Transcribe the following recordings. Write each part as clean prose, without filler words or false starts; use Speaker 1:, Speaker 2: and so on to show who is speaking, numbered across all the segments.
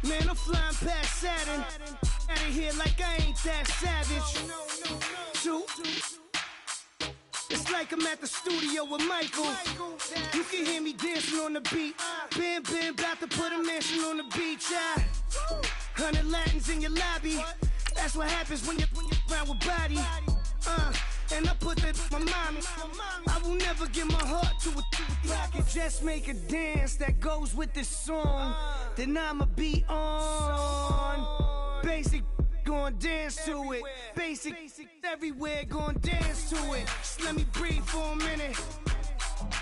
Speaker 1: Man, I'm flying past Saturn. Out of here like I ain't that savage. Two. It's like I'm at the studio with Michael. You can hear me dancing on the beat. Bam, bam, about to put a mansion on the beach. 100 Latins in your lobby. That's what happens when you're around with body. And I put that in my mommy. I will never give my heart to a I can just make a dance that goes with this song. Then I'ma be on. Basic, gon' dance to it. Basic, everywhere, gon' dance to it. Just let me breathe for a minute.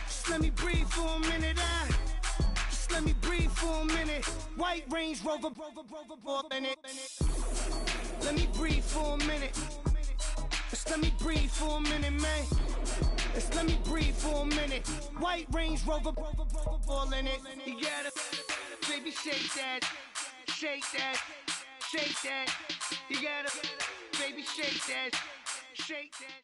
Speaker 1: Just let me breathe for a minute. Just let me breathe for a minute. White Range Rover, in it. Let me breathe for a minute. Just let me breathe for a minute, man. Just let me breathe for a minute. White Range Rover, all in it. You gotta, baby, shake that, shake that, shake that. You gotta, baby, shake that, shake that.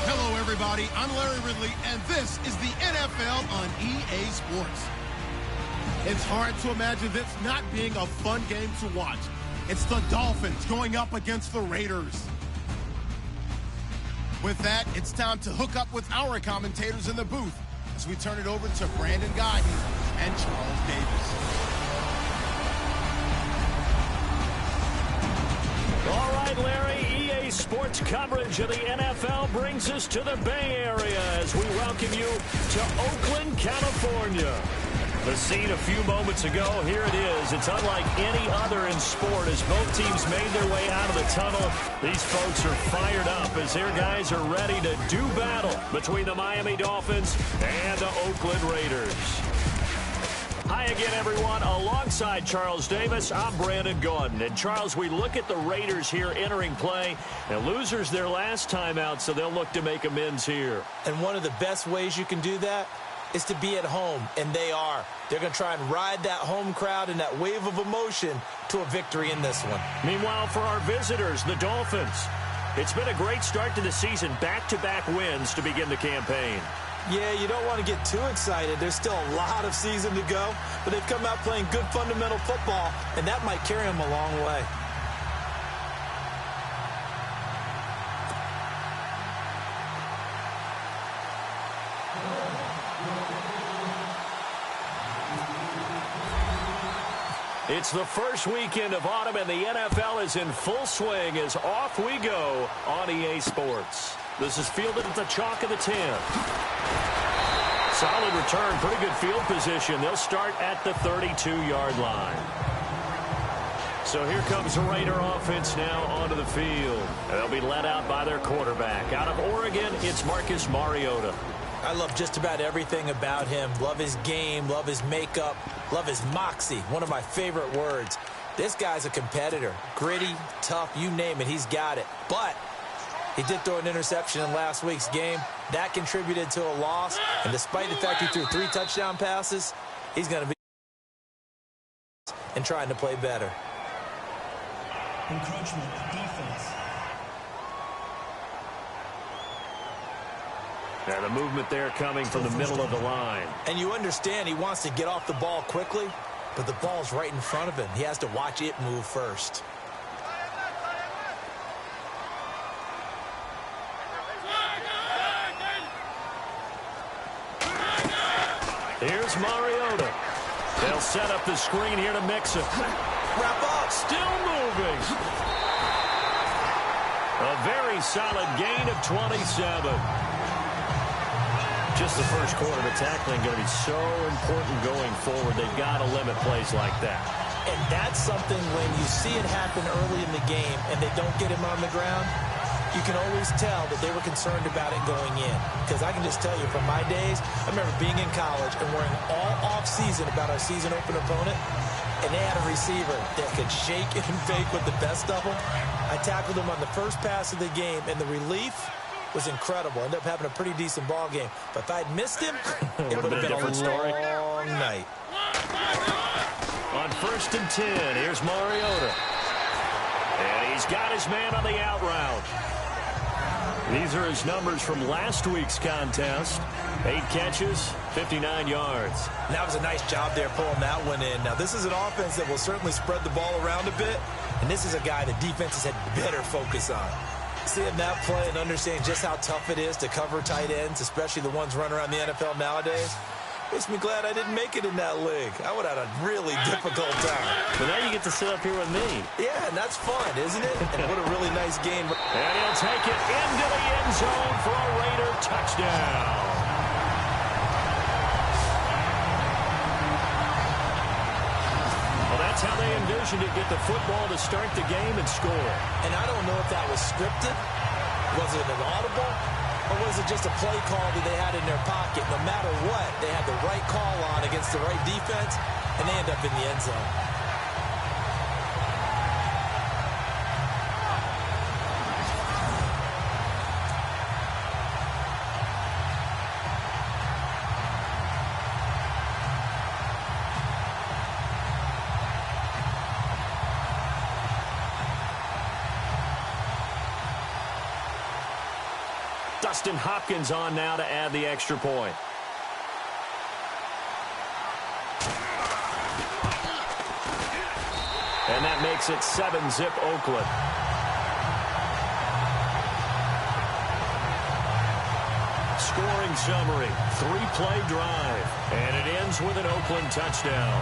Speaker 2: Hello, everybody. I'm Larry Ridley, and this is the NFL on EA Sports. It's hard to imagine this not being a fun game to watch. It's the Dolphins going up against the Raiders. With that, it's time to hook up with our commentators in the booth as we turn it over to Brandon Guyton and Charles Davis.
Speaker 3: All right, Larry, EA Sports coverage of the NFL brings us to the Bay Area as we welcome you to Oakland, California. The scene a few moments ago, here it is. It's unlike any other in sport as both teams made their way out of the tunnel. These folks are fired up as their guys are ready to do battle between the Miami Dolphins and the Oakland Raiders. Hi again, everyone. Alongside Charles Davis, I'm Brandon Gordon. And Charles, we look at the Raiders here entering play, and losers their last time out, so they'll look to make amends here.
Speaker 4: And one of the best ways you can do that is to be at home, and they are. They're going to try and ride that home crowd and that wave of emotion to a victory in this one.
Speaker 3: Meanwhile, for our visitors, the Dolphins, it's been a great start to the season, back-to-back wins to begin the campaign.
Speaker 4: Yeah, you don't want to get too excited. There's still a lot of season to go, but they've come out playing good fundamental football, and that might carry them a long way.
Speaker 3: It's the first weekend of autumn, and the NFL is in full swing as off we go on EA Sports. This is fielded at the chalk of the 10. Solid return, pretty good field position. They'll start at the 32-yard line. So here comes the Raider offense now onto the field. And they'll be led out by their quarterback. Out of Oregon, it's Marcus Mariota.
Speaker 4: I love just about everything about him. Love his game, love his makeup, love his moxie, one of my favorite words. This guy's a competitor. Gritty, tough, you name it, he's got it. But he did throw an interception in last week's game. That contributed to a loss. And despite the fact he threw 3 touchdown passes, he's going to be and trying to play better.
Speaker 5: Encroachment defense.
Speaker 3: Now the movement there coming from the middle of the line.
Speaker 4: And you understand he wants to get off the ball quickly, but the ball's right in front of him. He has to watch it move first.
Speaker 3: Here's Mariota. They'll set up the screen here to Mixon.
Speaker 4: Wrap up.
Speaker 3: Still moving. A very solid gain of 27. Just the first quarter, but tackling going to be so important going forward. They've got to limit plays like that.
Speaker 4: And that's something when you see it happen early in the game and they don't get him on the ground, you can always tell that they were concerned about it going in. Because I can just tell you from my days, I remember being in college and worrying all off-season about our season open opponent, and they had a receiver that could shake and bake with the best of them. I tackled him on the first pass of the game, and the relief was incredible. Ended up having a pretty decent ball game. But if I'd missed him, it would have been a long night.
Speaker 3: On 1st and 10, here's Mariota. And he's got his man on the out route. These are his numbers from last week's contest. 8 catches, 59 yards.
Speaker 4: That was a nice job there pulling that one in. Now, this is an offense that will certainly spread the ball around a bit, and this is a guy that defenses had better focus on. Seeing that play and understanding just how tough it is to cover tight ends, especially the ones running around the NFL nowadays, makes me glad I didn't make it in that league. I would have had a really difficult time.
Speaker 3: But now you get to sit up here with me.
Speaker 4: Yeah, and that's fun, isn't it? And what a really nice game.
Speaker 3: And he'll take it into the end zone for a Raider touchdown. Well, that's how they envisioned it, get the football to start the game and score.
Speaker 4: And I don't know if that was scripted. Was it an audible? Or was it just a play call that they had in their pocket? No matter what, they had the right call on against the right defense, and they end up in the end zone.
Speaker 3: Dustin Hopkins on now to add the extra point. And that makes it 7-zip Oakland. Scoring summary, 3-play drive. And it ends with an Oakland touchdown.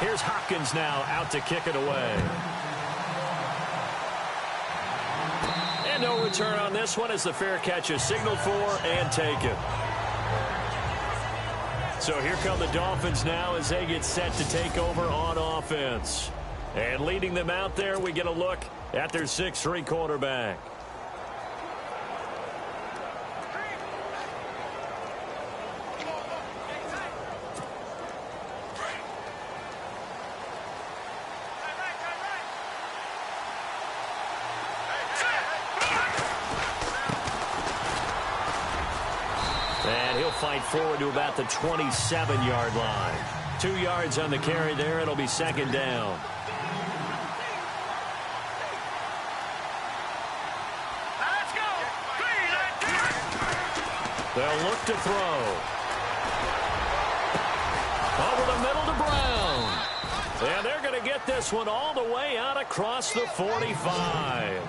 Speaker 3: Here's Hopkins now out to kick it away. And no return on this one as the fair catch is signaled for and taken. So here come the Dolphins now as they get set to take over on offense. And leading them out there, we get a look at their 6'3" quarterback. And he'll fight forward to about the 27-yard line. 2 yards on the carry there. It'll be second down.
Speaker 5: Let's go.
Speaker 3: They'll look to throw. Over the middle to Brown. And they're going to get this one all the way out across the 45.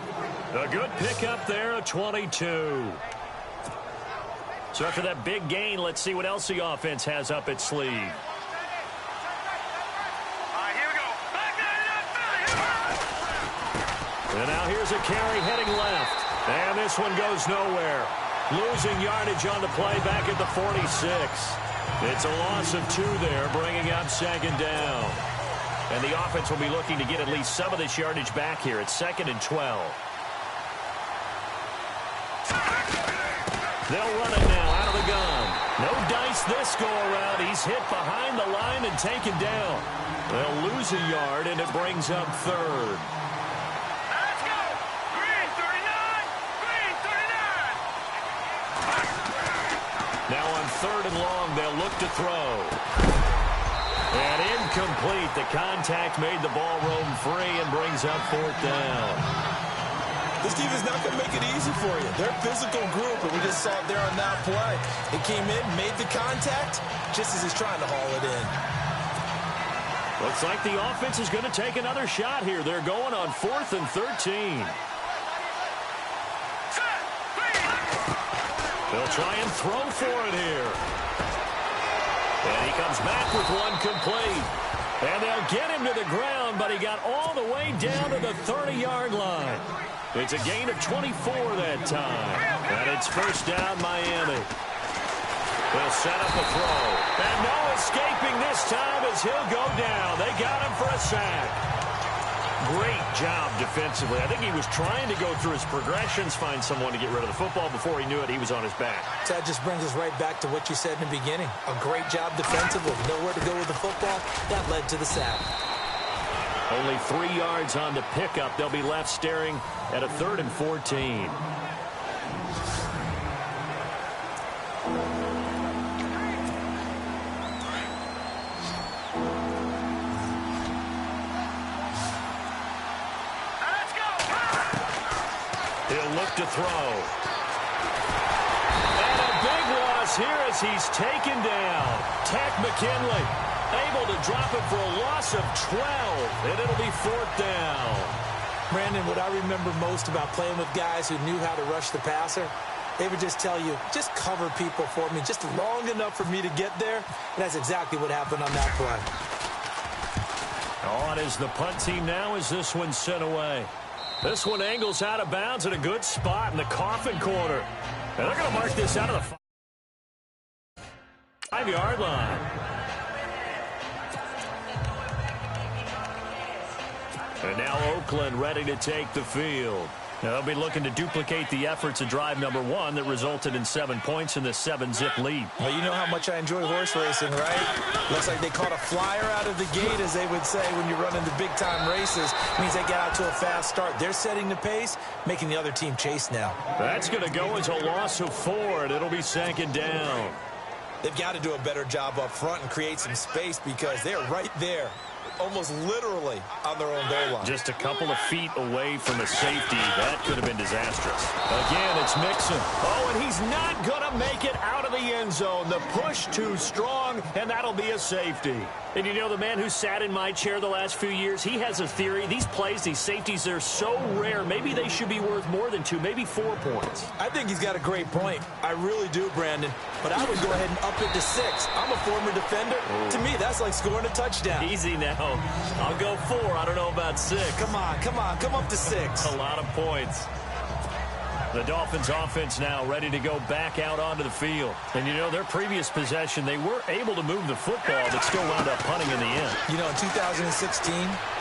Speaker 3: A good pickup there, a 22. So after that big gain, let's see what else the offense has up its sleeve.
Speaker 5: All right, here we go.
Speaker 3: And now here's a carry heading left. And this one goes nowhere. Losing yardage on the play back at the 46. It's a loss of 2 there, bringing up second down. And the offense will be looking to get at least some of this yardage back here. It's 2nd and 12. They'll run it now out of the gun. No dice this go-around. He's hit behind the line and taken down. They'll lose a yard, and it brings up 3rd.
Speaker 5: Let's go. Green 39. Green 39.
Speaker 3: Now on 3rd and long, they'll look to throw. And incomplete. The contact made the ball roam free and brings up 4th down.
Speaker 4: This team is not going to make it easy for you. They're a physical group, and we just saw it there on that play. It came in, made the contact, just as he's trying to haul it in.
Speaker 3: Looks like the offense is going to take another shot here. They're going on 4th and 13. They'll try and throw for it here. And he comes back with one complete. And they'll get him to the ground, but he got all the way down to the 30-yard line. It's a gain of 24 that time. And it's first down, Miami. They'll set up a throw. And no escaping this time as he'll go down. They got him for a sack. Great job defensively. I think he was trying to go through his progressions, find someone to get rid of the football. Before he knew it, he was on his back.
Speaker 4: So that just brings us right back to what you said in the beginning. A great job defensively. Nowhere to go with the football. That led to the sack.
Speaker 3: Only 3 yards on the pickup. They'll be left staring at a 3rd and 14. look to throw. And a big loss here as he's taken down. Tech McKinley able to drop it for a loss of 12, and it'll be 4th down.
Speaker 4: Brandon, what I remember most about playing with guys who knew how to rush the passer, they would just tell you, just cover people for me, just long enough for me to get there. And that's exactly what happened on that play.
Speaker 3: On is the punt team now as this one's sent away. This one angles out of bounds at a good spot in the coffin corner. And they're going to mark this out of the 5-yard line. And now Oakland ready to take the field. They'll be looking to duplicate the efforts of drive number 1 that resulted in 7 points in the 7-zip lead.
Speaker 4: Well, you know how much I enjoy horse racing, right? Looks like they caught a flyer out of the gate, as they would say when you're running the big-time races. It means they get out to a fast start. They're setting the pace, making the other team chase now.
Speaker 3: That's going to go as a loss of 4, and it'll be 2nd down.
Speaker 4: They've got to do a better job up front and create some space because they're right there, almost literally on their own goal line.
Speaker 3: Just a couple of feet away from a safety. That could have been disastrous. Again, it's Mixon. Oh, and he's not going to make it out of the end zone. The push too strong, and that'll be a safety. And you know, the man who sat in my chair the last few years, he has a theory. These plays, these safeties, they're so rare. Maybe they should be worth more than 2, maybe 4 points.
Speaker 4: I think he's got a great point. I really do, Brandon. But I would go ahead and up it to 6. I'm a former defender. Ooh. To me, that's like scoring a touchdown.
Speaker 3: Easy now. I'll go 4. I don't know about 6.
Speaker 4: Come on. Come up to 6.
Speaker 3: A lot of points. The Dolphins offense now ready to go back out onto the field. And, you know, their previous possession, they were able to move the football, but still wound up punting in the end.
Speaker 4: You know, in 2016,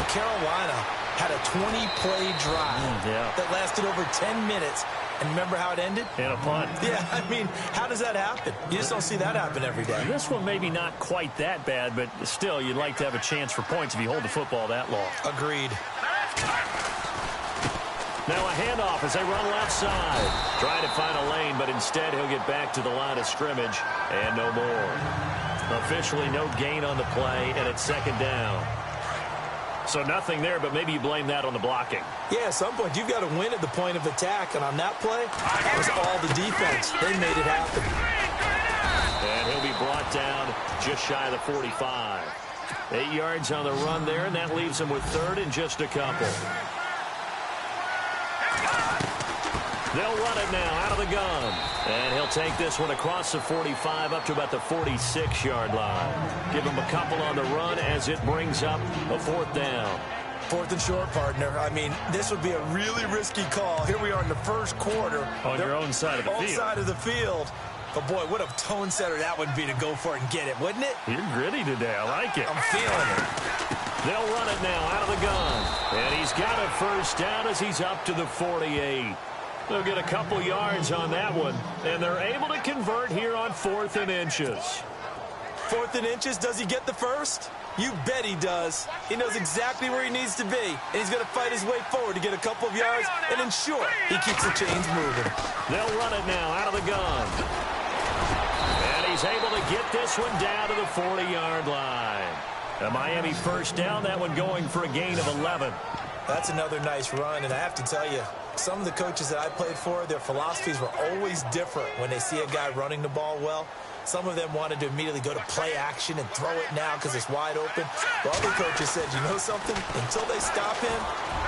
Speaker 4: Carolina had a 20-play drive that lasted over 10 minutes. And remember how it ended?
Speaker 3: In a punt.
Speaker 4: Yeah, I mean, how does that happen? You just don't see that happen every day.
Speaker 3: This one maybe not quite that bad, but still, you'd like to have a chance for points if you hold the football that long.
Speaker 4: Agreed.
Speaker 3: Now a handoff as they run left side. Trying to find a lane, but instead he'll get back to the line of scrimmage and no more. Officially no gain on the play, and it's 2nd down. So nothing there, but maybe you blame that on the blocking.
Speaker 4: Yeah, at some point you've got to win at the point of attack, and on that play, that was all the defense. They made it happen.
Speaker 3: And he'll be brought down just shy of the 45. 8 yards on the run there, and that leaves him with 3rd and just a couple. They'll run it now out of the gun. And he'll take this one across the 45 up to about the 46-yard line. Give him a couple on the run as it brings up a 4th down.
Speaker 4: 4th and short, partner. I mean, this would be a really risky call. Here we are in the first quarter.
Speaker 3: On your own side of the field.
Speaker 4: Own side of the field. But, boy, what a tone setter that would be to go for it and get it, wouldn't it?
Speaker 3: You're gritty today. I like it.
Speaker 4: I'm feeling it.
Speaker 3: They'll run it now out of the gun. And he's got a 1st down as he's up to the 48. They'll get a couple yards on that one, and they're able to convert here on 4th and inches.
Speaker 4: 4th and inches, does he get the 1st? You bet he does. He knows exactly where he needs to be, and he's going to fight his way forward to get a couple of yards and ensure he keeps the chains moving.
Speaker 3: They'll run it now out of the gun. And he's able to get this one down to the 40-yard line. A Miami 1st down, that one going for a gain of 11.
Speaker 4: That's another nice run, and I have to tell you, some of the coaches that I played for, their philosophies were always different when they see a guy running the ball well. Some of them wanted to immediately go to play action and throw it now because it's wide open. But other coaches said, you know something? Until they stop him,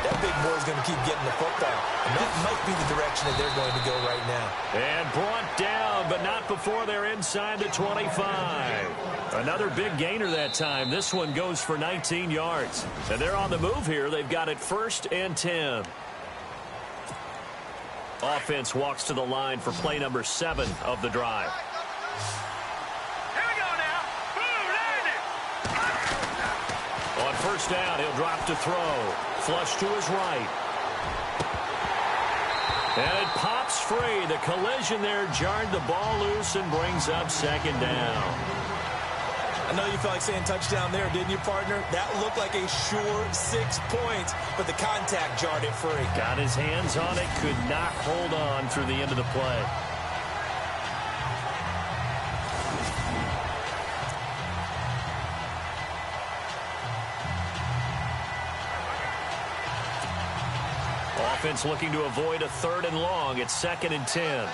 Speaker 4: that big boy's going to keep getting the football. And that might be the direction that they're going to go right now.
Speaker 3: And brought down, but not before they're inside the 25. Another big gainer that time. This one goes for 19 yards. And they're on the move here. They've got it 1st and 10. Offense walks to the line for play number 7 of the drive.
Speaker 5: Here we go now. Boom, landed.
Speaker 3: On 1st down, he'll drop to throw. Flush to his right. And it pops free. The collision there jarred the ball loose and brings up 2nd down.
Speaker 4: I know you felt like saying touchdown there, didn't you, partner? That looked like a sure 6 points, but the contact jarred it free.
Speaker 3: Got his hands on it, could not hold on through the end of the play. Offense looking to avoid a 3rd and long. It's 2nd and 10.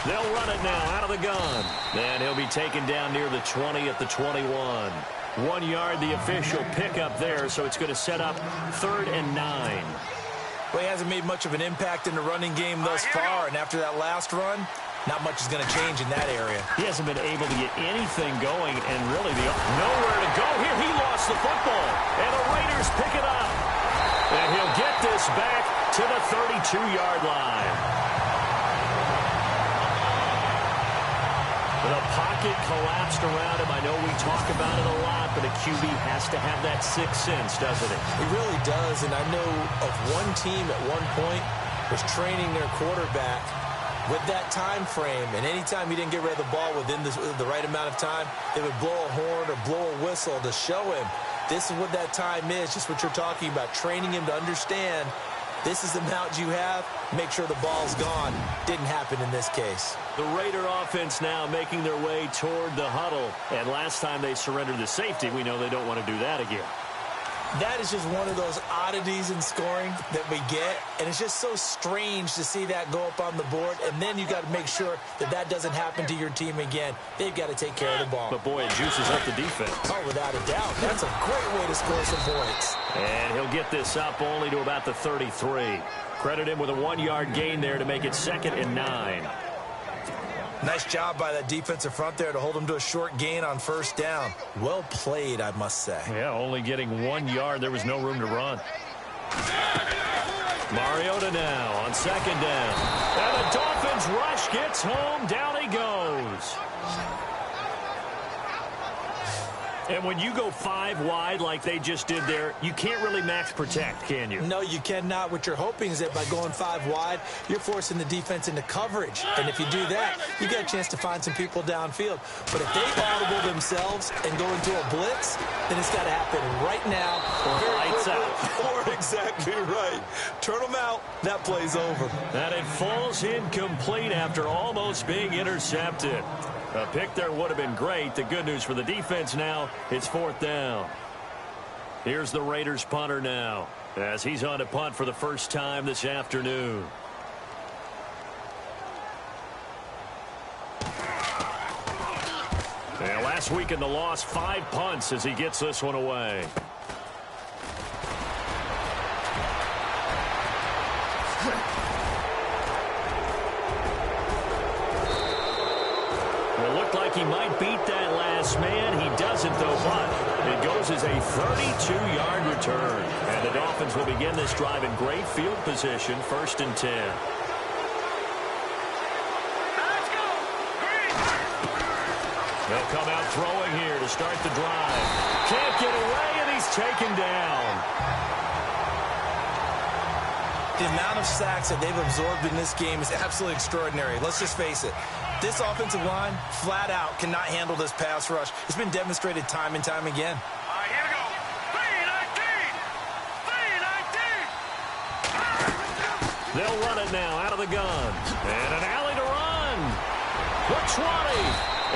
Speaker 3: They'll run it now out of the gun. And he'll be taken down near the 20 at the 21. 1 yard, the official pickup there, so it's going to set up 3rd and 9.
Speaker 4: Well, he hasn't made much of an impact in the running game thus far, and after that last run, not much is going to change in that area.
Speaker 3: He hasn't been able to get anything going, and really nowhere to go here. He lost the football, and the Raiders pick it up. And he'll get this back to the 32-yard line. The pocket collapsed around him. I know we talk about it a lot, but a QB has to have that sixth sense, doesn't it?
Speaker 4: He really does, and I know of one team at one point was training their quarterback with that time frame, and anytime he didn't get rid of the ball within the right amount of time, they would blow a horn or blow a whistle to show him this is what that time is, just what you're talking about, training him to understand this is the amount you have, make sure the ball's gone. Didn't happen in this case.
Speaker 3: The Raider offense now making their way toward the huddle, and last time they surrendered the safety, we know they don't want to do that again.
Speaker 4: That is just one of those oddities in scoring that we get, and it's just so strange to see that go up on the board, and then you got to make sure that that doesn't happen to your team again. They've got to take care of the ball.
Speaker 3: But boy, it juices up the defense.
Speaker 4: Oh, without a doubt. That's a great way to score some points.
Speaker 3: And he'll get this up only to about the 33. Credit him with a 1-yard gain there to make it 2nd and 9.
Speaker 4: Nice job by that defensive front there to hold him to a short gain on 1st down. Well played, I must say.
Speaker 3: Yeah, only getting 1 yard. There was no room to run. Mariota now on 2nd down. And the Dolphins rush gets home. Down he goes. And when you go 5 wide like they just did there, you can't really max protect, can you?
Speaker 4: No, you cannot. What you're hoping is that by going 5 wide, you're forcing the defense into coverage. And if you do that, you get a chance to find some people downfield. But if they audible themselves and go into a blitz, then it's got to happen right now.
Speaker 3: Or lights out.
Speaker 4: Or exactly right. Turn them out. That play's over.
Speaker 3: And it falls incomplete after almost being intercepted. A pick there would have been great. The good news for the defense now, it's 4th down. Here's the Raiders punter now, as he's on to punt for the first time this afternoon. And last week in the loss, 5 punts as he gets this one away. Like he might beat that last man. He doesn't, though, but it goes as a 32-yard return. And the Dolphins will begin this drive in great field position, 1st and 10.
Speaker 5: Let's go.
Speaker 3: They'll come out throwing here to start the drive. Can't get away, and he's taken down.
Speaker 4: The amount of sacks that they've absorbed in this game is absolutely extraordinary. Let's just face it. This offensive line, flat out, cannot handle this pass rush. It's been demonstrated time and time again.
Speaker 5: All right, here we go. 3-19.
Speaker 3: They'll run it now out of the gun. And an alley to run. The 20.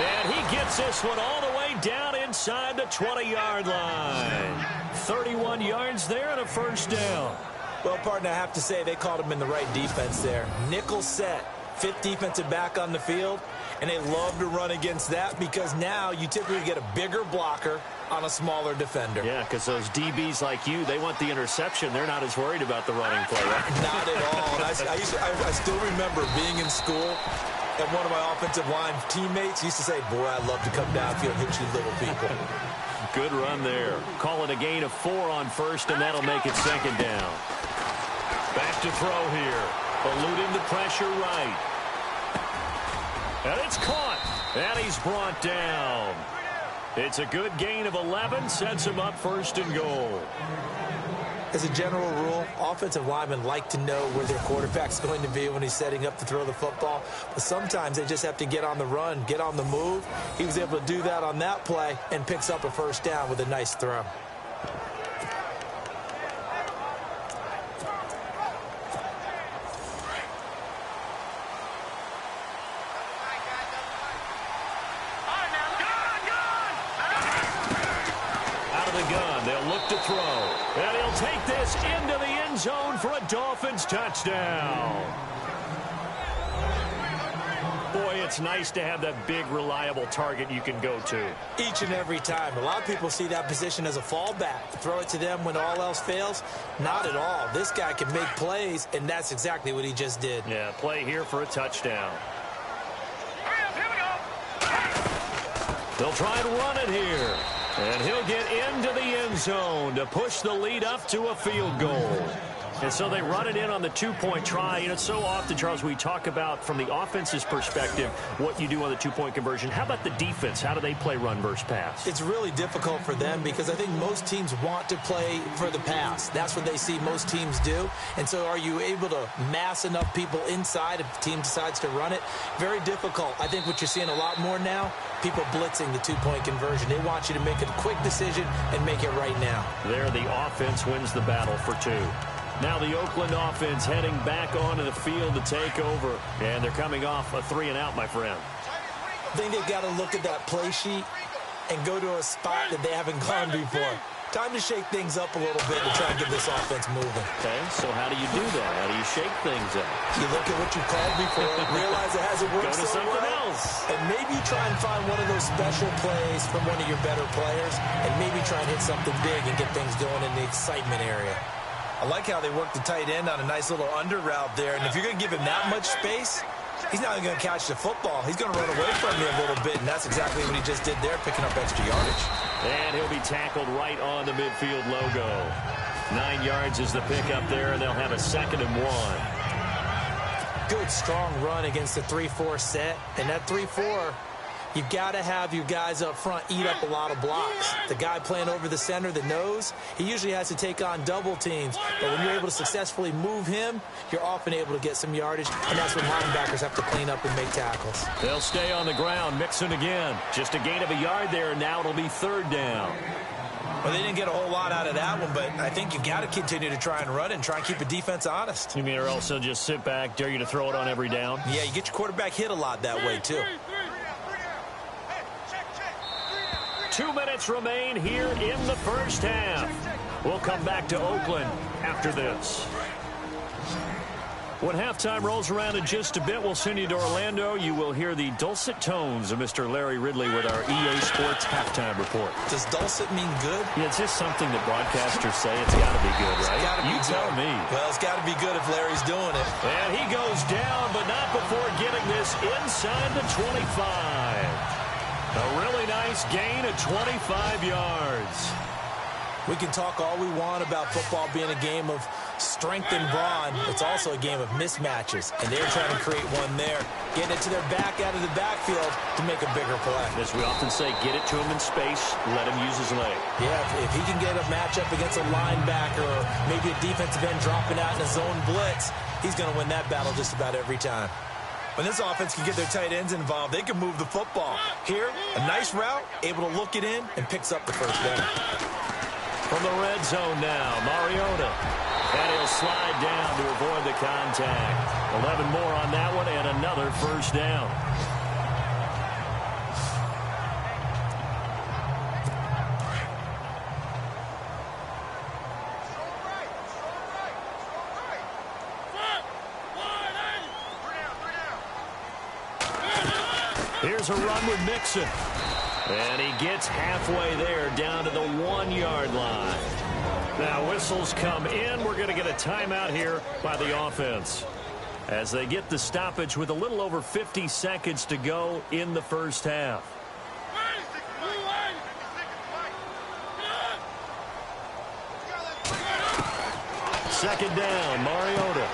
Speaker 3: And he gets this one all the way down inside the 20-yard line. 31 yards there and a 1st down.
Speaker 4: Well, partner, I have to say they called him in the right defense there. Nickel set. 5th defensive back on the field, and they love to run against that because now you typically get a bigger blocker on a smaller defender.
Speaker 3: Yeah, because those DBs like you, they want the interception. They're not as worried about the running play, right?
Speaker 4: Not at all. I still remember being in school, and one of my offensive line teammates used to say, boy, I'd love to come downfield and hit you little people.
Speaker 3: Good run there. Call it a gain of 4 on 1st, and that'll make it 2nd down. Back to throw here. Eluding the pressure right. And it's caught. And he's brought down. It's a good gain of 11. Sets him up 1st and goal.
Speaker 4: As a general rule, offensive linemen like to know where their quarterback's going to be when he's setting up to throw the football. But sometimes they just have to get on the run, get on the move. He was able to do that on that play and picks up a 1st down with a nice throw.
Speaker 3: the gun. They'll look to throw. And he'll take this into the end zone for a Dolphins touchdown. Boy, it's nice to have that big, reliable target you can go to.
Speaker 4: Each and every time. A lot of people see that position as a fallback. Throw it to them when all else fails. Not at all. This guy can make plays, and that's exactly what he just did.
Speaker 3: Yeah, play here for a touchdown. They'll try and run it here. And he'll get into the end zone to push the lead up to a field goal. And so they run it in on the two-point try. You know, so often, Charles, we talk about from the offense's perspective what you do on the two-point conversion. How about the defense? How do they play run versus pass?
Speaker 4: It's really difficult for them because I think most teams want to play for the pass. That's what they see most teams do. And so are you able to mass enough people inside if the team decides to run it? Very difficult. I think what you're seeing a lot more now, people blitzing the two-point conversion. They want you to make a quick decision and make it right now.
Speaker 3: There, the offense wins the battle for two. Now the Oakland offense heading back onto the field to take over. And they're coming off a 3-and-out, my friend.
Speaker 4: I think they've got to look at that play sheet and go to a spot that they haven't gone before. Time to shake things up a little bit to try and get this offense moving.
Speaker 3: Okay, so how do you do that? How do you shake things up?
Speaker 4: You look at what you called before, realize it hasn't worked
Speaker 3: Go to
Speaker 4: so
Speaker 3: something
Speaker 4: well,
Speaker 3: else.
Speaker 4: and maybe try and find one of those special plays from one of your better players, and maybe try and hit something big and get things going in the excitement area. I like how they work the tight end on a nice little under route there. And if you're going to give him that much space, he's not going to catch the football. He's going to run away from you a little bit, and that's exactly what he just did there, picking up extra yardage.
Speaker 3: And he'll be tackled right on the midfield logo. 9 yards is the pickup there, and they'll have a 2nd and 1.
Speaker 4: Good, strong run against the 3-4 set. And that 3-4, you've got to have your guys up front eat up a lot of blocks. The guy playing over the center, the nose, he usually has to take on double teams. But when you're able to successfully move him, you're often able to get some yardage, and that's when linebackers have to clean up and make tackles.
Speaker 3: They'll stay on the ground, mixing again. Just a gain of a yard there, and now it'll be 3rd down.
Speaker 4: Well, they didn't get a whole lot out of that one, but I think you've got to continue to try and run it and try and keep the defense honest.
Speaker 3: You mean or also just sit back, dare you to throw it on every down?
Speaker 4: Yeah, you get your quarterback hit a lot that way, too.
Speaker 3: 2 minutes remain here in the first half. We'll come back to Oakland after this. When halftime rolls around in just a bit, we'll send you to Orlando. You will hear the dulcet tones of Mr. Larry Ridley with our EA Sports halftime report.
Speaker 4: Does dulcet mean good?
Speaker 3: Yeah, it's just something that broadcasters say. It's got to be good, right?
Speaker 4: It's gotta be
Speaker 3: you tell
Speaker 4: good.
Speaker 3: me.
Speaker 4: Well, it's got to be good if Larry's doing it.
Speaker 3: And he goes down, but not before getting this inside the 25. A really nice gain of 25 yards.
Speaker 4: We can talk all we want about football being a game of strength and brawn. It's also a game of mismatches, and they're trying to create one there. Getting it to their back out of the backfield to make a bigger play.
Speaker 3: As we often say, get it to him in space, let him use his leg.
Speaker 4: Yeah, if he can get a matchup against a linebacker or maybe a defensive end dropping out in a zone blitz, he's going to win that battle just about every time. When this offense can get their tight ends involved, they can move the football. Here, a nice route, able to look it in, and picks up the first down.
Speaker 3: From the red zone now, Mariota. And he'll slide down to avoid the contact. 11 more on that one and another first down. Here's a run with Mixon. And he gets halfway there down to the 1-yard line. Now whistles come in. We're going to get a timeout here by the offense as they get the stoppage with a little over 50 seconds to go in the first half. Second down, Mariota.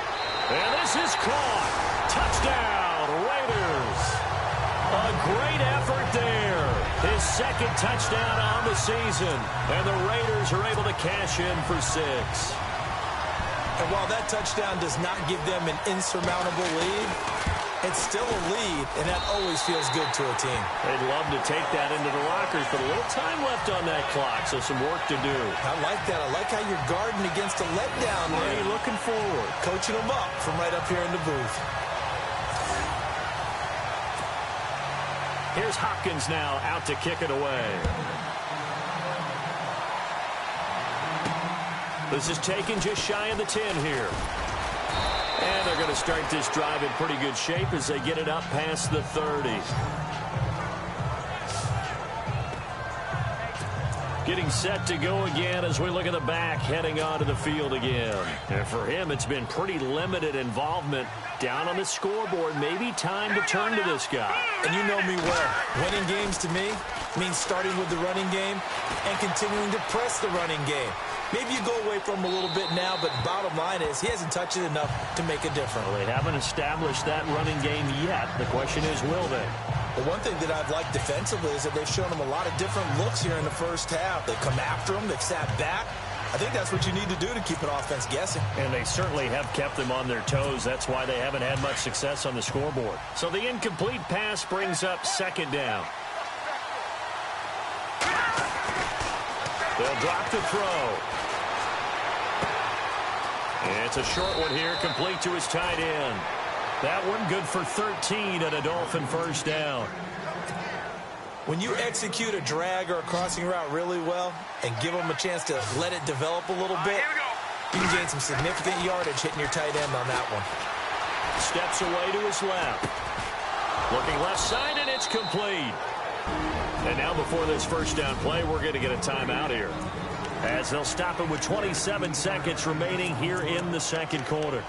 Speaker 3: And this is caught. Touchdown, Raiders. A great effort there. His second touchdown on the season. And the Raiders are able to cash in for 6.
Speaker 4: And while that touchdown does not give them an insurmountable lead, it's still a lead, and that always feels good to a team.
Speaker 3: They'd love to take that into the lockers, but a little time left on that clock, so some work to do.
Speaker 4: I like that. I like how you're guarding against a letdown there.
Speaker 3: Hey, looking forward.
Speaker 4: Coaching them up from right up here in the booth.
Speaker 3: Here's Hopkins now out to kick it away. This is taken just shy of the 10 here. And they're going to start this drive in pretty good shape as they get it up past the 30. Getting set to go again as we look at the back, heading onto the field again. And for him, it's been pretty limited involvement down on the scoreboard. Maybe time to turn to this guy.
Speaker 4: And you know me well. Winning games to me means starting with the running game and continuing to press the running game. Maybe you go away from him a little bit now, but bottom line is he hasn't touched it enough to make a difference.
Speaker 3: Well, they haven't established that running game yet. The question is, will they?
Speaker 4: The one thing that I've liked defensively is that they've shown him a lot of different looks here in the first half. They've come after him. They've sat back. I think that's what you need to do to keep an offense guessing.
Speaker 3: And they certainly have kept them on their toes. That's why they haven't had much success on the scoreboard. So the incomplete pass brings up second down. They'll drop the throw. And it's a short one here, complete to his tight end. That one good for 13 and a Dolphin first down.
Speaker 4: When you execute a drag or a crossing route really well and give them a chance to let it develop a little bit, you can gain some significant yardage hitting your tight end on that one.
Speaker 3: Steps away to his left. Looking left side, and it's complete. And now before this first down play, we're going to get a timeout here, as they'll stop it with 27 seconds remaining here in the second quarter.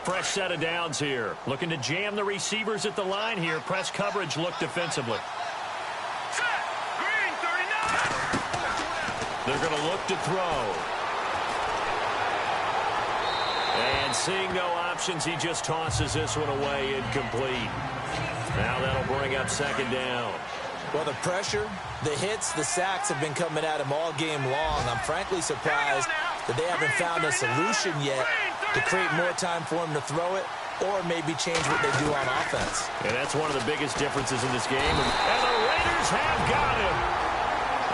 Speaker 3: Fresh set of downs here. Looking to jam the receivers at the line here. Press coverage look defensively.
Speaker 5: Green 39.
Speaker 3: They're going to look to throw. And seeing no options, he just tosses this one away incomplete. Now that'll bring up second down.
Speaker 4: Well, the pressure, the hits, the sacks have been coming at him all game long. I'm frankly surprised that they haven't found a solution yet to create more time for him to throw it or maybe change what they do on offense.
Speaker 3: And that's one of the biggest differences in this game. And the Raiders have got him.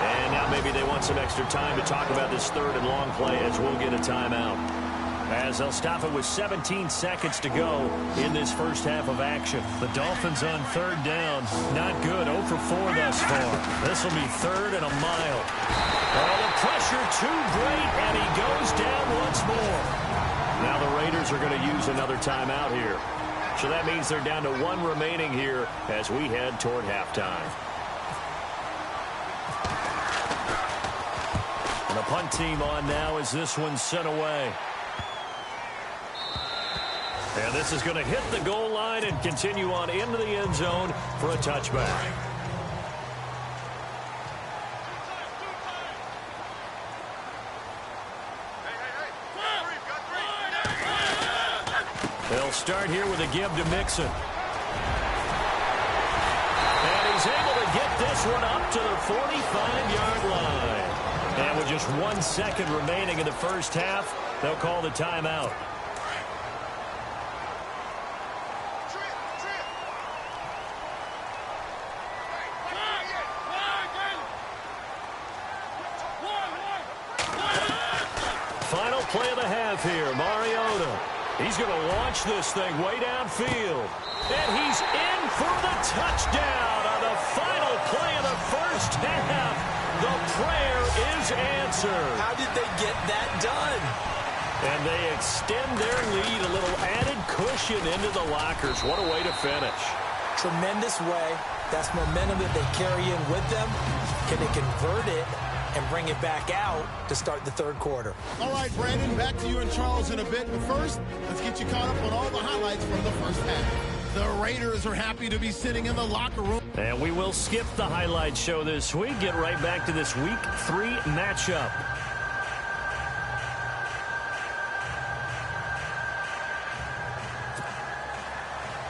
Speaker 3: And now maybe they want some extra time to talk about this third and long play, as we'll get a timeout. As they'll stop it with 17 seconds to go in this first half of action. The Dolphins on third down. Not good. 0 for 4 thus far. This will be third and a mile. Oh, the pressure too great, and he goes down once more. Now the Raiders are going to use another timeout here. So that means they're down to 1 remaining here as we head toward halftime. And the punt team on now as this one's sent away. And this is going to hit the goal line and continue on into the end zone for a touchback. They'll start here with a give to Mixon. And he's able to get this one up to the 45-yard line. And with just 1 second remaining in the first half, they'll call the timeout. Final play of the half here, Mariota. He's going to launch this thing way downfield. And he's in for the touchdown on the final play of the first half. The prayer is answered.
Speaker 4: How did they get that done?
Speaker 3: And they extend their lead, a little added cushion into the lockers. What a way to finish.
Speaker 4: Tremendous way. That's momentum that they carry in with them. Can they convert it and bring it back out to start the third quarter?
Speaker 2: All right, Brandon, back to you and Charles in a bit. But first, let's get you caught up on all the highlights from the first half. The Raiders are happy to be sitting in the locker room.
Speaker 3: And we will skip the highlight show this week. Get right back to this Week 3 matchup.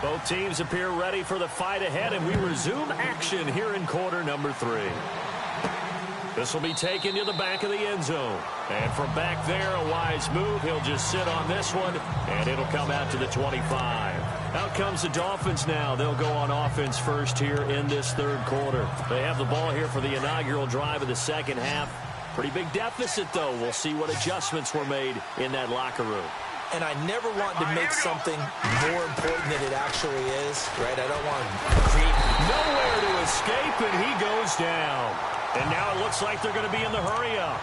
Speaker 3: Both teams appear ready for the fight ahead, and we resume action here in quarter number 3. This will be taken to the back of the end zone. And from back there, a wise move. He'll just sit on this one, and it'll come out to the 25. Out comes the Dolphins now. They'll go on offense first here in this third quarter. They have the ball here for the inaugural drive of the second half. Pretty big deficit, though. We'll see what adjustments were made in that locker room.
Speaker 4: and I never want to make something more important than it actually is, right? I don't want to create
Speaker 3: nowhere to escape, and he goes down. And now it looks like they're going to be in the hurry-up.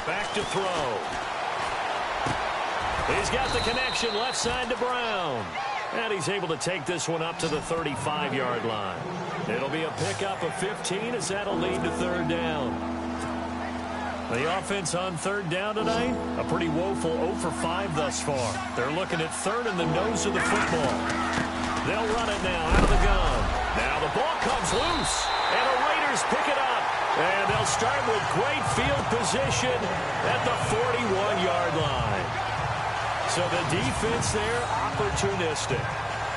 Speaker 3: Back to throw. He's got the connection left side to Brown. And he's able to take this one up to the 35-yard line. It'll be a pickup of 15 as that'll lead to third down. The offense on third down tonight, a pretty woeful 0 for 5 thus far. They're looking at third in the nose of the football. They'll run it now out of the gun. Now the ball comes loose, and the Raiders pick it up. And they'll start with great field position at the 41-yard line. So the defense there, opportunistic.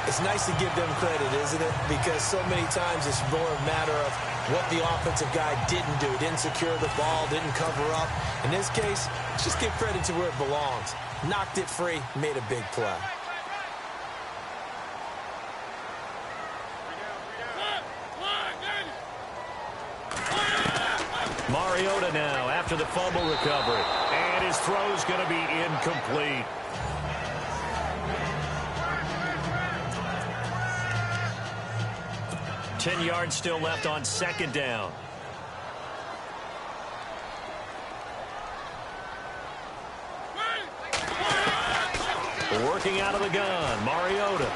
Speaker 4: It's nice to give them credit, isn't it? Because so many times it's more a matter of what the offensive guy didn't do. Didn't secure the ball, didn't cover up. In this case, just give credit to where it belongs. Knocked it free, made a big play.
Speaker 3: Mariota now after the fumble recovery. And his throw's going to be incomplete. Ten yards still left on second down. Working out of the gun, Mariota.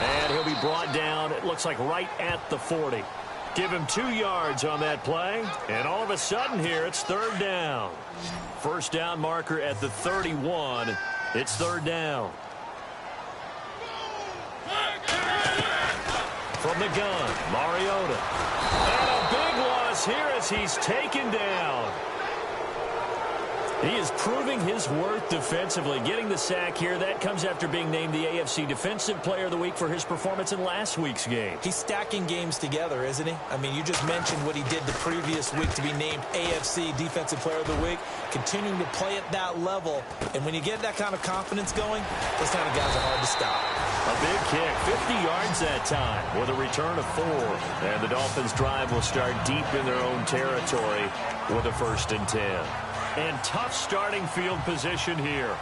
Speaker 3: And he'll be brought down, it looks like right at the 40. Give him 2 yards on that play, and all of a sudden here, it's third down. First down marker at the 31. It's third down. From the gun, Mariota. And a big loss here as he's taken down. He is proving his worth defensively, getting the sack here. That comes after being named the AFC Defensive Player of the Week for his performance in last week's game.
Speaker 4: He's stacking games together, isn't he? I mean, you just mentioned what he did the previous week to be named AFC Defensive Player of the Week, continuing to play at that level. And when you get that kind of confidence going, those kind of guys are hard to stop.
Speaker 3: A big kick, 50 yards that time with a return of 4. And the Dolphins' drive will start deep in their own territory with a 1st and 10. And tough starting field position here.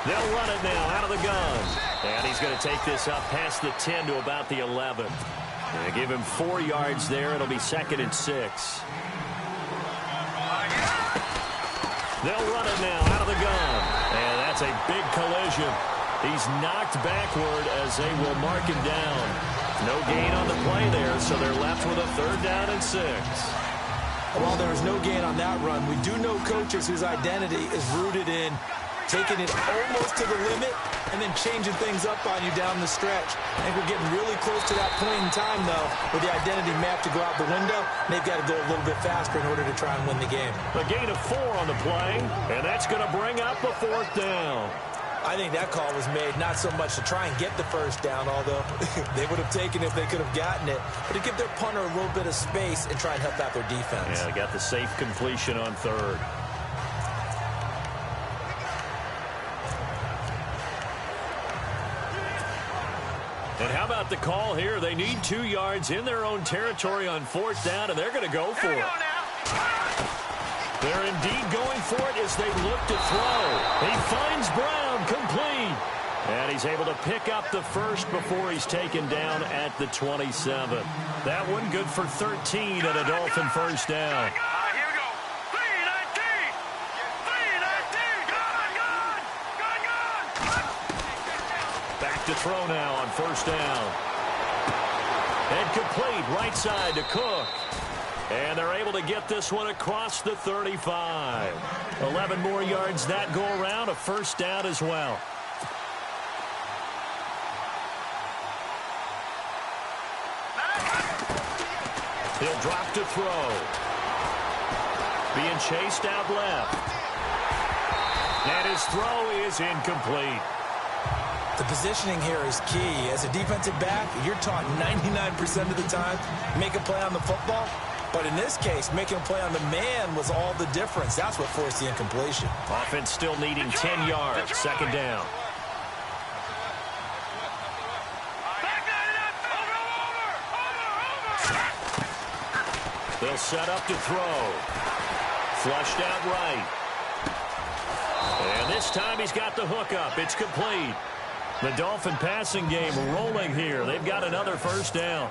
Speaker 3: They'll run it now out of the gun. And he's going to take this up past the 10 to about the 11. And give him 4 yards there. It'll be 2nd and 6. They'll run it now out of the gun. And that's a big collision. He's knocked backward as they will mark him down. No gain on the play there, so they're left with a 3rd down and 6.
Speaker 4: While there was no gain on that run, we do know coaches whose identity is rooted in taking it almost to the limit and then changing things up on you down the stretch. I think we're getting really close to that point in time, though, where the identity map to go out the window, and they've got to go a little bit faster in order to try and win the game.
Speaker 3: A gain of 4 on the play, and that's going to bring up a 4th down.
Speaker 4: I think that call was made not so much to try and get the 1st down, although they would have taken it if they could have gotten it, but to give their punter a little bit of space and try and help out their defense.
Speaker 3: Yeah, they got the safe completion on 3rd. And how about the call here? They need 2 yards in their own territory on 4th down, and they're going to go for it. They're indeed going for it as they look to throw. He finds Brown, complete. And he's able to pick up the 1st before he's taken down at the 27. That one good for 13 and a Dolphin 1st down.
Speaker 5: Here we go. 3-19. 3-19. Gone.
Speaker 3: Back to throw now on 1st down. And complete right side to Cook. And they're able to get this one across the 35. 11 more yards that go around, a 1st down as well. He'll drop to throw. Being chased out left. And his throw is incomplete.
Speaker 4: The positioning here is key. As a defensive back, you're taught 99% of the time, make a play on the football. But in this case, making a play on the man was all the difference. That's what forced the incompletion.
Speaker 3: Offense still needing 10 yards. 2nd down. They'll set up to throw. Flushed out right. And this time he's got the hook up. It's complete. The Dolphin passing game rolling here. They've got another first down.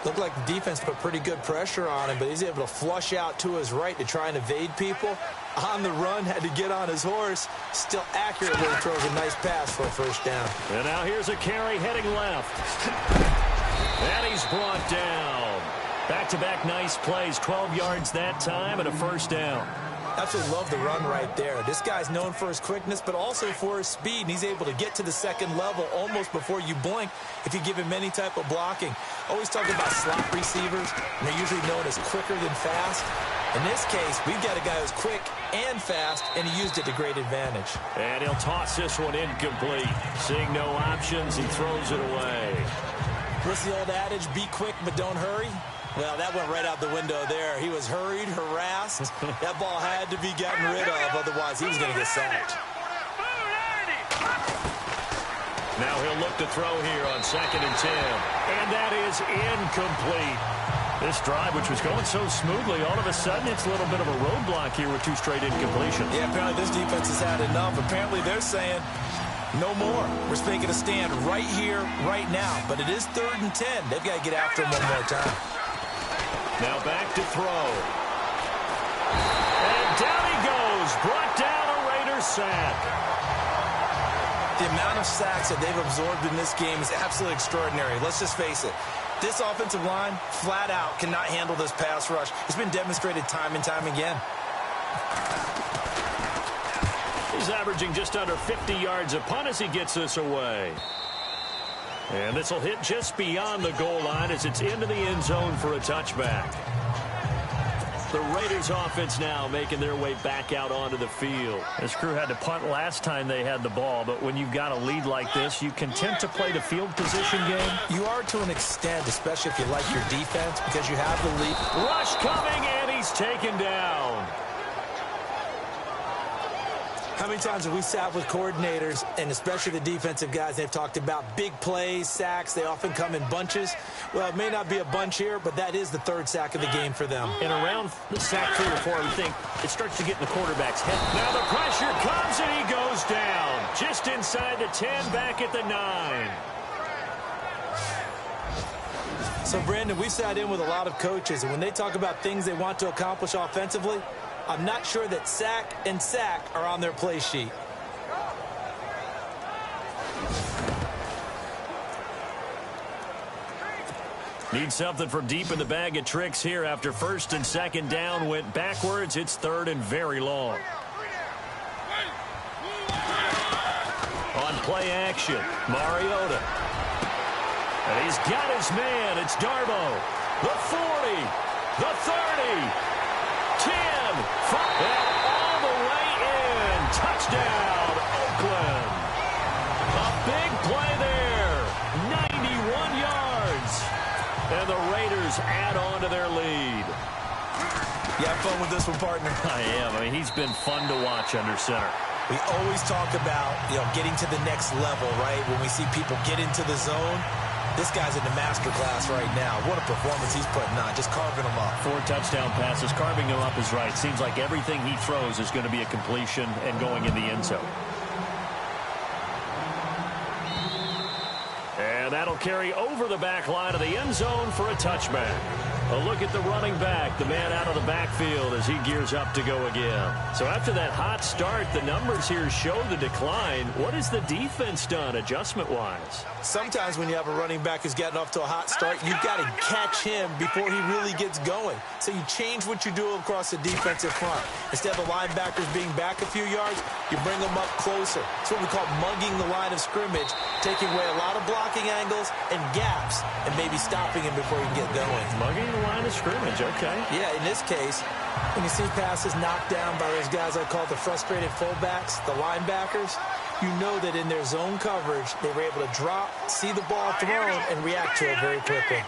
Speaker 4: Looked like the defense put pretty good pressure on him, but he's able to flush out to his right to try and evade people. On the run, had to get on his horse. Still accurately throws a nice pass for a first down.
Speaker 3: And now here's a carry heading left. And he's brought down. Back-to-back nice plays. 12 yards that time and a first down.
Speaker 4: Absolutely love the run right there. This guy's known for his quickness, but also for his speed, and he's able to get to the second level almost before you blink if you give him any type of blocking. Always talking about slot receivers, and they're usually known as quicker than fast. In this case, we've got a guy who's quick and fast, and he used it to great advantage.
Speaker 3: And he'll toss this one incomplete. Seeing no options, he throws it away.
Speaker 4: What's the old adage, be quick but don't hurry? Well, that went right out the window there. He was hurried, harassed. That ball had to be gotten rid of, otherwise he was going to get sacked.
Speaker 3: Now he'll look to throw here on 2nd and 10. And that is incomplete. This drive, which was going so smoothly, all of a sudden it's a little bit of a roadblock here with 2 straight incompletions.
Speaker 4: Yeah, apparently this defense has had enough. Apparently they're saying no more. We're making a stand right here, right now. But it is 3rd and 10. They've got to get after him one more time.
Speaker 3: Now back to throw. And down he goes. Brought down a Raiders sack.
Speaker 4: The amount of sacks that they've absorbed in this game is absolutely extraordinary. Let's just face it. This offensive line, flat out, cannot handle this pass rush. It's been demonstrated time and time again.
Speaker 3: He's averaging just under 50 yards a punt as he gets this away. And this will hit just beyond the goal line as it's into the end zone for a touchback. The Raiders offense now making their way back out onto the field. This crew had to punt last time they had the ball, but when you've got a lead like this, you can tend to play the field position game.
Speaker 4: You are to an extent, especially if you like your defense, because you have the lead.
Speaker 3: Rush coming, and he's taken down.
Speaker 4: How many times have we sat with coordinators, and especially the defensive guys, they've talked about big plays, sacks. They often come in bunches. Well, it may not be a bunch here, but that is the 3rd sack of the game for them.
Speaker 3: And around the sack 3 or 4, I would think it starts to get in the quarterback's head. Now the pressure comes, and he goes down. Just inside the 10, back at the 9.
Speaker 4: So, Brandon, we sat in with a lot of coaches, and when they talk about things they want to accomplish offensively, I'm not sure that sack and sack are on their play sheet.
Speaker 3: Need something from deep in the bag of tricks here after 1st and 2nd down went backwards. It's 3rd and very long. On play action, Mariota. And he's got his man. It's Darbo. The 40, the 30, 10, 5, and all the way in. Touchdown, Oakland. A big play there. 91 yards. And the Raiders add on to their lead.
Speaker 4: You have fun with this one, partner?
Speaker 3: I am. I mean, he's been fun to watch under center.
Speaker 4: We always talk about, getting to the next level, right? When we see people get into the zone, this guy's in the master class right now. What a performance he's putting on, just carving them up. 4
Speaker 3: touchdown passes. Carving them up is right. Seems like everything he throws is going to be a completion and going in the end zone. And that'll carry over the back line of the end zone for a touchback. A look at the running back, the man out of the backfield as he gears up to go again. So after that hot start, the numbers here show the decline. What has the defense done adjustment-wise?
Speaker 4: Sometimes when you have a running back who's gotten off to a hot start, you've got to catch him before he really gets going. So you change what you do across the defensive front. Instead of the linebackers being back a few yards, you bring them up closer. It's what we call mugging the line of scrimmage, taking away a lot of blocking angles and gaps and maybe stopping him before he can get going.
Speaker 3: Mugging the line of scrimmage, okay.
Speaker 4: Yeah, in this case, when you see passes knocked down by those guys I call the frustrated fullbacks, the linebackers, you know that in their zone coverage, they were able to drop, see the ball thrown, and react to it very quickly.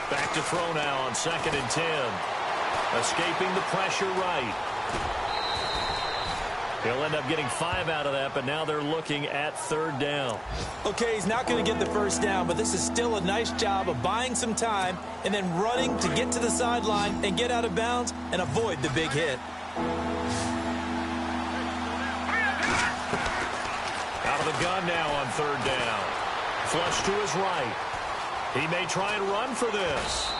Speaker 3: Back to throw now on 2nd and 10. Escaping the pressure right. He'll end up getting 5 out of that, but now they're looking at 3rd down.
Speaker 4: Okay, he's not going to get the first down, but this is still a nice job of buying some time and then running to get to the sideline and get out of bounds and avoid the big hit.
Speaker 3: Out of the gun now on 3rd down. Flush to his right. He may try and run for this.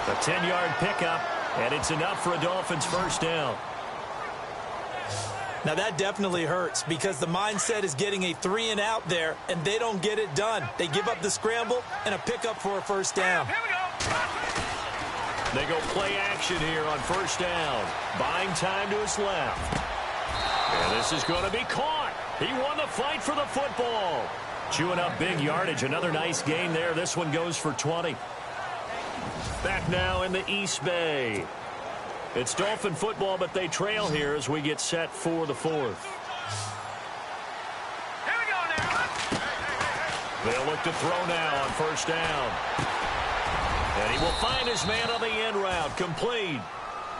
Speaker 3: A 10-yard pickup, and it's enough for a Dolphins first down.
Speaker 4: Now that definitely hurts because the mindset is getting a 3-and-out there, and they don't get it done. They give up the scramble and a pickup for a first down.
Speaker 3: They go play action here on 1st down. Buying time to his left. And this is going to be caught. He won the fight for the football. Chewing up big yardage. Another nice gain there. This one goes for 20. Back now in the East Bay. It's Dolphin football, but they trail here as we get set for the 4th.
Speaker 5: Here we go now.
Speaker 3: They'll look to throw now on 1st down. And he will find his man on the end route. Complete.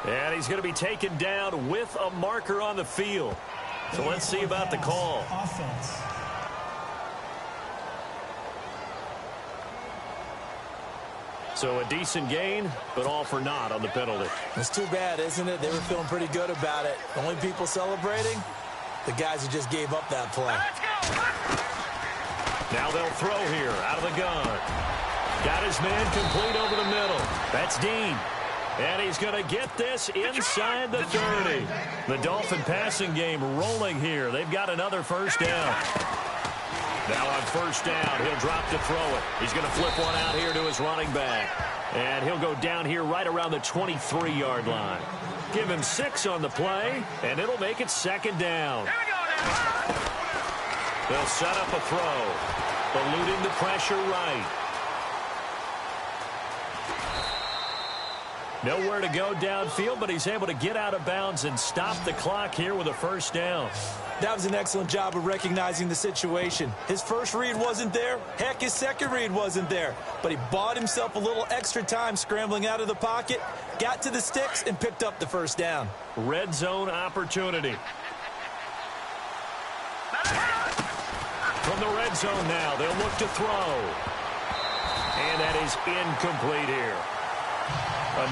Speaker 3: And he's going to be taken down with a marker on the field. So let's see about the call.
Speaker 6: Offense.
Speaker 3: So a decent gain, but all for naught on the penalty.
Speaker 4: It's too bad, isn't it? They were feeling pretty good about it. The only people celebrating, the guys who just gave up that play.
Speaker 5: Let's go.
Speaker 3: Now they'll throw here out of the gun. Got his man complete over the middle. That's Dean. And he's going to get this inside the 30. The Dolphin passing game rolling here. They've got another first down. Now on 1st down, he'll drop to throw it. He's going to flip one out here to his running back. And he'll go down here right around the 23-yard line. Give him 6 on the play, and it'll make it 2nd down.
Speaker 5: Here we go now.
Speaker 3: They'll set up a throw, eluding the pressure right. Nowhere to go downfield, but he's able to get out of bounds and stop the clock here with a first down.
Speaker 4: That was an excellent job of recognizing the situation. His first read wasn't there. Heck, his second read wasn't there. But he bought himself a little extra time scrambling out of the pocket, got to the sticks, and picked up the first down.
Speaker 3: Red zone opportunity. From the red zone now, they'll look to throw. And that is incomplete here.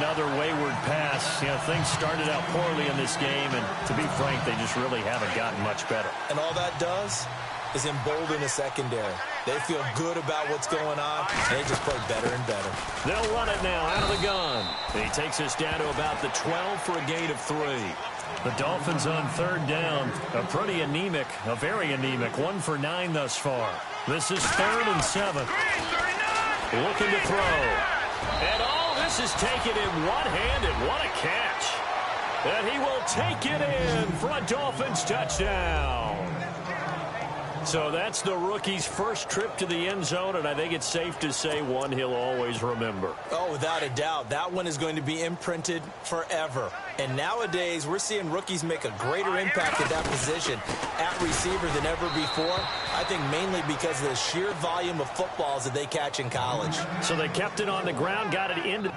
Speaker 3: Another wayward pass. You know, things started out poorly in this game, and to be frank, they just really haven't gotten much better.
Speaker 4: And all that does is embolden the secondary. They feel good about what's going on, and they just play better and better.
Speaker 3: They'll run it now out of the gun. He takes us down to about the 12 for a gain of 3. The Dolphins on 3rd down. A pretty anemic, a very anemic 1 for 9 thus far. This is 3rd and 7. Looking to throw. And all this is taken in one-handed. What a catch. And he will take it in for a Dolphins touchdown. So that's the rookie's first trip to the end zone, and I think it's safe to say one he'll always remember.
Speaker 4: Oh, without a doubt. That one is going to be imprinted forever. And nowadays, we're seeing rookies make a greater impact at that position at receiver than ever before. I think mainly because of the sheer volume of footballs that they catch in college.
Speaker 3: So they kept it on the ground, got it into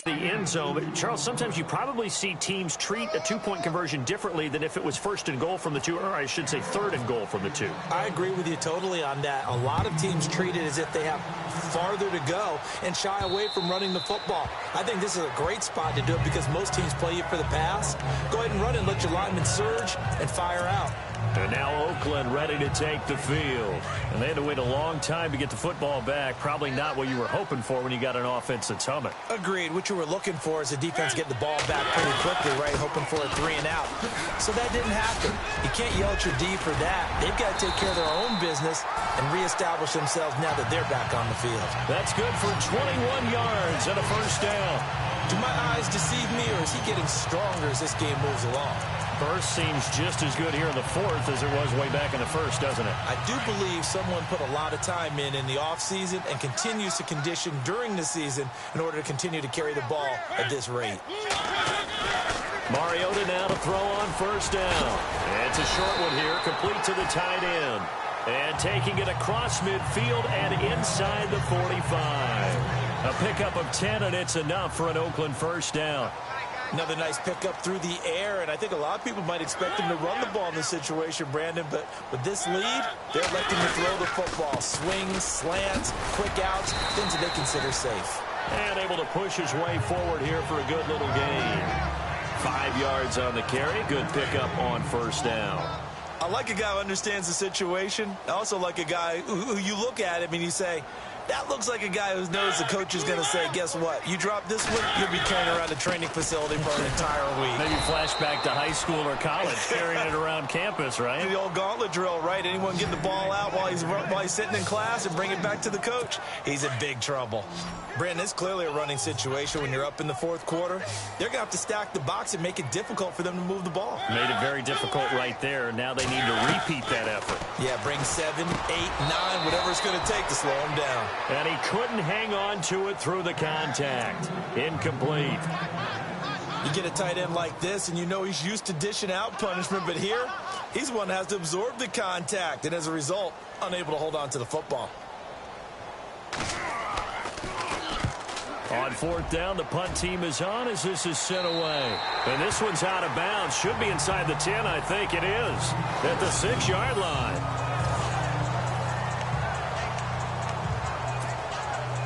Speaker 3: the end zone. But Charles, sometimes you probably see teams treat a two-point conversion differently than if it was first and goal from the two, or I should say third and goal from the two.
Speaker 4: I agree with you totally on that. A lot of teams treat it as if they have farther to go and shy away from running the football. I think this is a great spot to do it because most teams play you for the pass. Go ahead and run it, let your linemen surge, and fire out.
Speaker 3: And now Oakland ready to take the field. And they had to wait a long time to get the football back. Probably not what you were hoping for when you got an offense that's humming.
Speaker 4: Agreed. What you were looking for is the defense get the ball back pretty quickly, right? Hoping for a 3 and out. So that didn't happen. You can't yell at your D for that. They've got to take care of their own business and reestablish themselves now that they're back on the field.
Speaker 3: That's good for 21 yards and a first down.
Speaker 4: Do my eyes deceive me, or is he getting stronger as this game moves along?
Speaker 3: Burst seems just as good here in the fourth as it was way back in the first, doesn't it?
Speaker 4: I do believe someone put a lot of time in the offseason and continues to condition during the season in order to continue to carry the ball at this rate.
Speaker 3: Mariota now to throw on first down. It's a short one here, complete to the tight end. And taking it across midfield and inside the 45. A pickup of 10, and it's enough for an Oakland first down.
Speaker 4: Another nice pickup through the air, and I think a lot of people might expect him to run the ball in this situation, Brandon, but with this lead, they're electing to throw the football. Swings, slants, quick outs, things that they consider safe.
Speaker 3: And able to push his way forward here for a good little gain. 5 yards on the carry, good pickup on first down.
Speaker 4: I like a guy who understands the situation. I also like a guy who you look at him and you say, that looks like a guy who knows the coach is going to say, guess what? You drop this one, you'll be carrying around the training facility for an entire week.
Speaker 3: Maybe flashback to high school or college, carrying it around campus, right?
Speaker 4: The old gauntlet drill, right? Anyone getting the ball out while he's sitting in class and bring it back to the coach, he's in big trouble. Brandon, it's clearly a running situation when you're up in the fourth quarter. They're going to have to stack the box and make it difficult for them to move the ball.
Speaker 3: Made it very difficult right there. Now they need to repeat that effort.
Speaker 4: Yeah, bring 7, 8, 9, whatever it's going to take to slow them down.
Speaker 3: And he couldn't hang on to it through the contact. Incomplete.
Speaker 4: You get a tight end like this, and you know he's used to dishing out punishment, but here, he's one that has to absorb the contact, and as a result, unable to hold on to the football.
Speaker 3: On fourth down, the punt team is on as this is sent away. And this one's out of bounds. Should be inside the 10, I think it is. At the 6-yard line.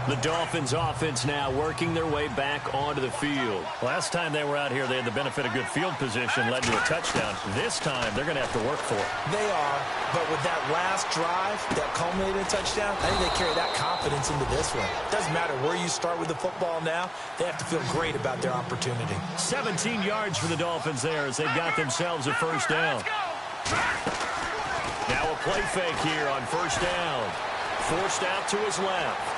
Speaker 3: The Dolphins offense now working their way back onto the field. Last time they were out here, they had the benefit of good field position, led to a touchdown. This time, they're going to have to work for it.
Speaker 4: They are, but with that last drive, that culminated touchdown, I think they carry that confidence into this one. Doesn't matter where you start with the football now, they have to feel great about their opportunity.
Speaker 3: 17 yards for the Dolphins there as they've got themselves a first down. Now a play fake here on first down. Forced out to his left.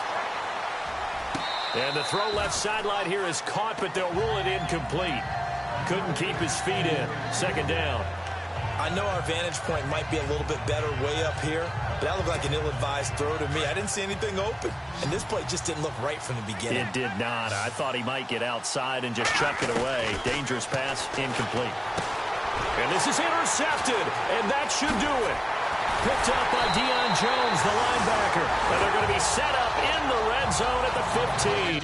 Speaker 3: And the throw left sideline here is caught, but they'll rule it incomplete. Couldn't keep his feet in. Second down.
Speaker 4: I know our vantage point might be a little bit better way up here, but that looked like an ill-advised throw to me. I didn't see anything open, and this play just didn't look right from the beginning.
Speaker 3: It did not. I thought he might get outside and just chuck it away. Dangerous pass, incomplete. And this is intercepted, and that should do it. Picked up by Deion Jones, the linebacker. And they're going to be set up in the red zone at the 15.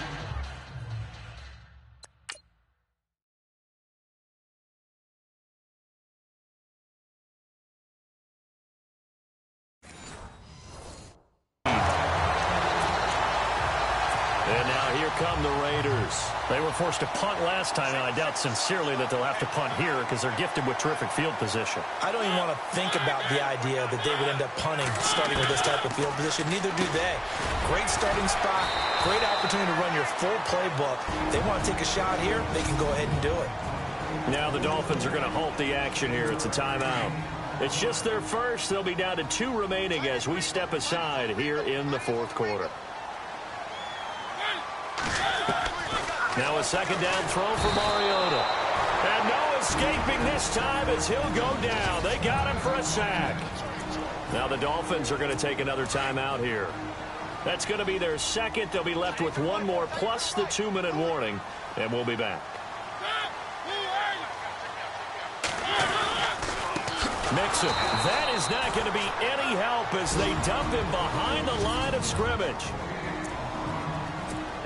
Speaker 3: And now here come the Raiders. They were forced to punt last time, and I doubt sincerely that they'll have to punt here because they're gifted with terrific field position.
Speaker 4: I don't even want to think about the idea that they would end up punting starting with this type of field position. Neither do they. Great starting spot, great opportunity to run your full playbook. If they want to take a shot here, they can go ahead and do it.
Speaker 3: Now the Dolphins are going to halt the action here. It's a timeout. It's just their first. They'll be down to 2 remaining as we step aside here in the fourth quarter. Now a second down throw for Mariota. And no escaping this time as he'll go down. They got him for a sack. Now the Dolphins are going to take another timeout here. That's going to be their second. They'll be left with one more plus the 2-minute warning. And we'll be back. Mixon. That is not going to be any help as they dump him behind the line of scrimmage.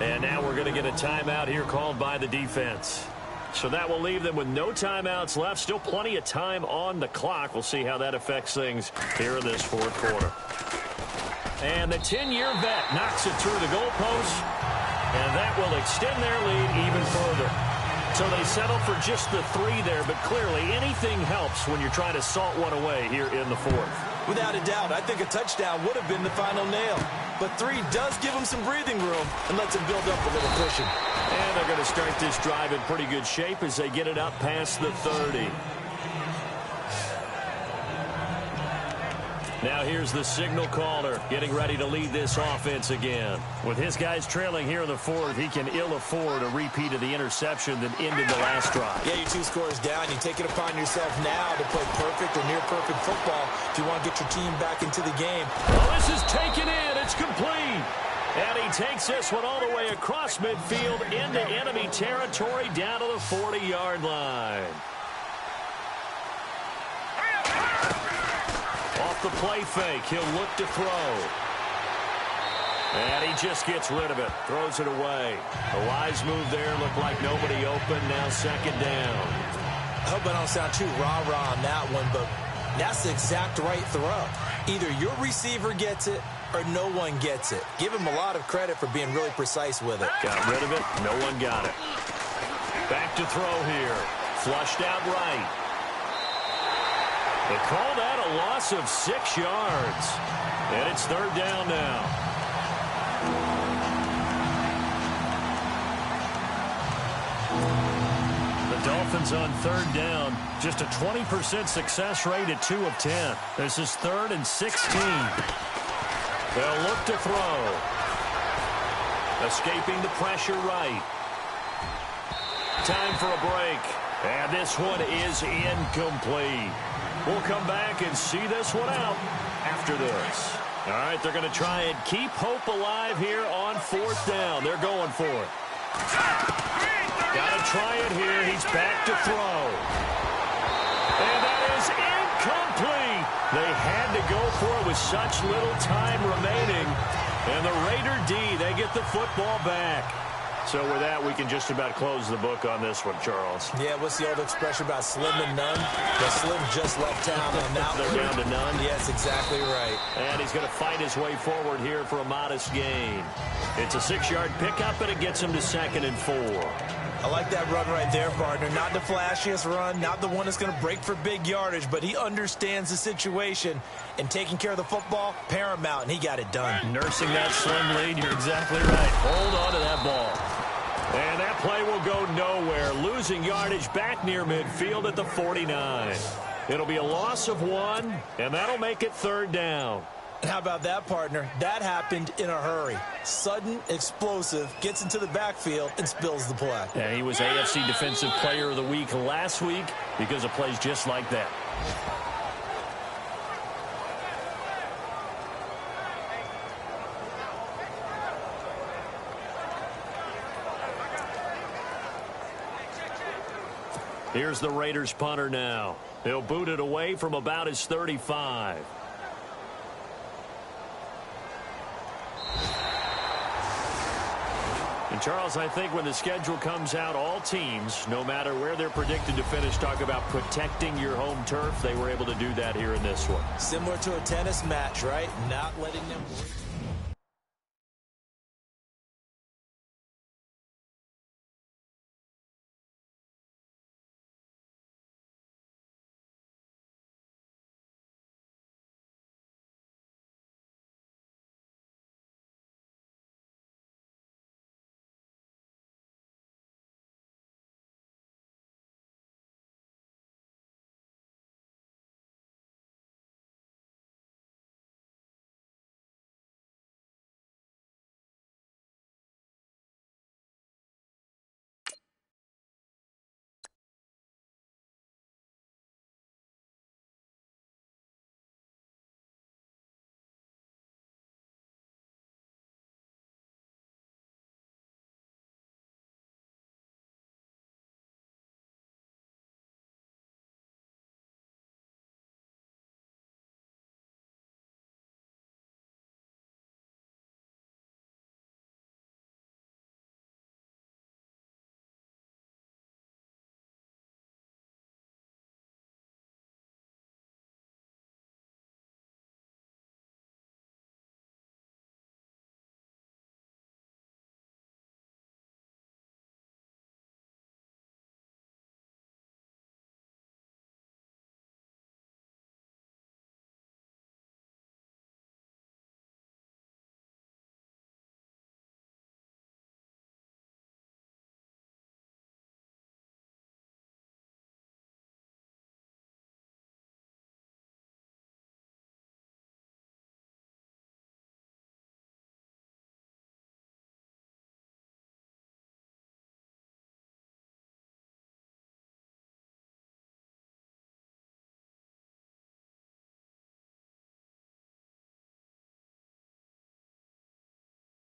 Speaker 3: And now we're going to get a timeout here called by the defense. So that will leave them with no timeouts left. Still plenty of time on the clock. We'll see how that affects things here in this fourth quarter. And the 10-year vet knocks it through the goalpost. And that will extend their lead even further. So they settle for just the 3 there. But clearly anything helps when you're trying to salt one away here in the fourth.
Speaker 4: Without a doubt, I think a touchdown would have been the final nail. But 3 does give them some breathing room and lets them build up a little cushion.
Speaker 3: And they're going to start this drive in pretty good shape as they get it up past the 30. Now here's the signal caller getting ready to lead this offense again. With his guys trailing here in the fourth, he can ill afford a repeat of the interception that ended the last drive.
Speaker 4: Yeah, you're 2 scores down. You take it upon yourself now to play perfect or near-perfect football if you want to get your team back into the game.
Speaker 3: Oh, this is taken in. It's complete. And he takes this one all the way across midfield into enemy territory down to the 40-yard line. Off the play fake, he'll look to throw. And he just gets rid of it, throws it away. A wise move there, looked like nobody open, now second down.
Speaker 4: I hope I don't sound too rah-rah on that one, but that's the exact right throw. Either your receiver gets it or no one gets it. Give him a lot of credit for being really precise with it.
Speaker 3: Got rid of it, no one got it. Back to throw here, flushed out right. They call that a loss of 6 yards. And it's third down now. The Dolphins on third down. Just a 20% success rate at 2 of 10. This is 3rd and 16. They'll look to throw. Escaping the pressure right. Time for a break. And this one is incomplete. We'll come back and see this one out after this. All right, they're going to try and keep hope alive here on 4th down. They're going for it. Got to try it here. He's back to throw. And that is incomplete. They had to go for it with such little time remaining. And the Raider D, they get the football back. So with that, we can just about close the book on this one, Charles.
Speaker 4: Yeah, what's the old expression about slim and none? The slim just left town on that one.
Speaker 3: They're down to none.
Speaker 4: Yes, exactly right.
Speaker 3: And he's going to fight his way forward here for a modest gain. It's a 6-yard pickup, and it gets him to 2nd and 4.
Speaker 4: I like that run right there, partner. Not the flashiest run, not the one that's going to break for big yardage, but he understands the situation, and taking care of the football, paramount, and he got it done.
Speaker 3: Nursing that slim lead, you're exactly right. Hold on to that ball. And that play will go nowhere, losing yardage back near midfield at the 49. It'll be a loss of 1, and that'll make it 3rd down.
Speaker 4: How about that, partner? That happened in a hurry. Sudden, explosive, gets into the backfield, and spills the play.
Speaker 3: And he was AFC Defensive Player of the Week last week because of plays just like that. Here's the Raiders punter now. He'll boot it away from about his 35. And Charles, I think when the schedule comes out, all teams, no matter where they're predicted to finish, talk about protecting your home turf. They were able to do that here in this one.
Speaker 4: Similar to a tennis match, right? Not letting them break.